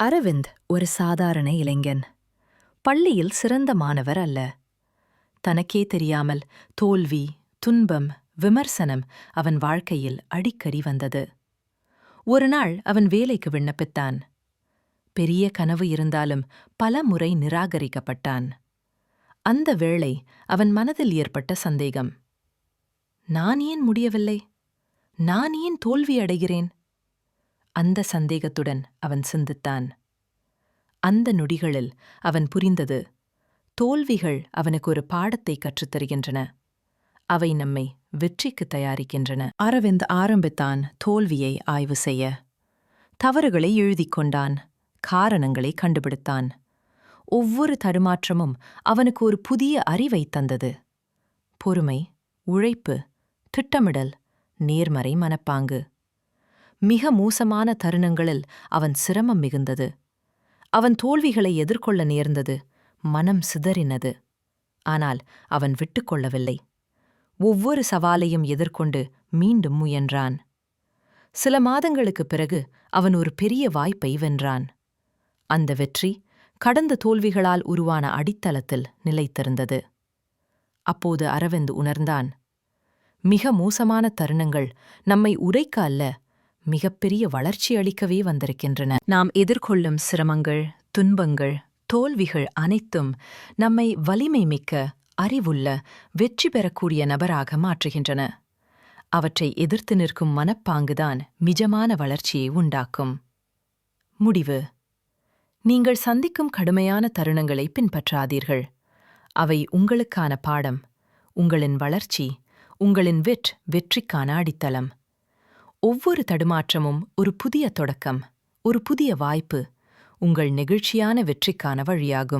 அரவிந்த் ஒரு சாதாரண இளைஞன். பள்ளியில் சிறந்த மாணவர் அல்ல. தனக்கே தெரியாமல் தோல்வி, துன்பம், விமர்சனம் அவன் வாழ்க்கையில் அடிக்கடி வந்தது. ஒரு நாள் அவன் வேலைக்கு விண்ணப்பித்தான். பெரிய கனவு இருந்தாலும் பல முறை நிராகரிக்கப்பட்டான். அந்த வேளை அவன் மனதில் ஏற்பட்ட சந்தேகம். நான் ஏன் முடியவில்லை? நான் ஏன் தோல்வி அடைகிறேன்? அந்த சந்தேகத்துடன் அவன் சிந்தித்தான். அந்த நொடிகளில் அவன் புரிந்தது, தோல்விகள் அவனுக்கு ஒரு பாடத்தை கற்றுத்தருகின்றன. அவை நம்மை வெற்றிக்கு தயாரிக்கின்றன. அரவிந்த் ஆரம்பித்தான் தோல்வியை ஆய்வு செய்ய. தவறுகளை எழுதிக் கொண்டான், காரணங்களை கண்டுபிடித்தான். ஒவ்வொரு தடுமாற்றமும் அவனுக்கு ஒரு புதிய அறிவை தந்தது. பொறுமை, உழைப்பு, திட்டமிடல், நேர்மறை மனப்பாங்கு. மிக மோசமான தருணங்களில் அவன் சிரமம் மிகுந்தது. அவன் தோல்விகளை எதிர்கொள்ள நேர்ந்தது, மனம் சிதறினது. ஆனால் அவன் விட்டுக்கொள்ளவில்லை. ஒவ்வொரு சவாலையும் எதிர்கொண்டு மீண்டும் முயன்றான். சில மாதங்களுக்குப் பிறகு அவன் ஒரு பெரிய வாய்ப்பை வென்றான். அந்த வெற்றி கடந்த தோல்விகளால் உருவான அடித்தளத்தில் நிலைத்திருந்தது. அப்போது அரவிந்த் உணர்ந்தான், மிக மோசமான தருணங்கள் நம்மை உடைக்க அல்ல, மிகப்பெரிய வளர்ச்சி அளிக்கவே வந்திருக்கின்றன. நாம் எதிர்கொள்ளும் சிரமங்கள், துன்பங்கள், தோல்விகள் அனைத்தும் நம்மை வலிமை மிக்க, அறிவுள்ள, வெற்றி பெறக்கூடிய நபராக மாற்றுகின்றன. அவற்றை எதிர்த்து நிற்கும் மனப்பாங்குதான் நிஜமான வளர்ச்சியை உண்டாக்கும். முடிவு: நீங்கள் சந்திக்கும் கடுமையான தருணங்களை பின்பற்றாதீர்கள். அவை உங்களுக்கான பாடம், உங்களின் வளர்ச்சி, உங்களின் வெற்றிக்கான அடித்தளம். ஒவ்வொரு தடுமாற்றமும் ஒரு புதிய தொடக்கம், ஒரு புதிய வாய்ப்பு, உங்கள் நெகிழ்ச்சியான வெற்றிக்கான வழியாகும்.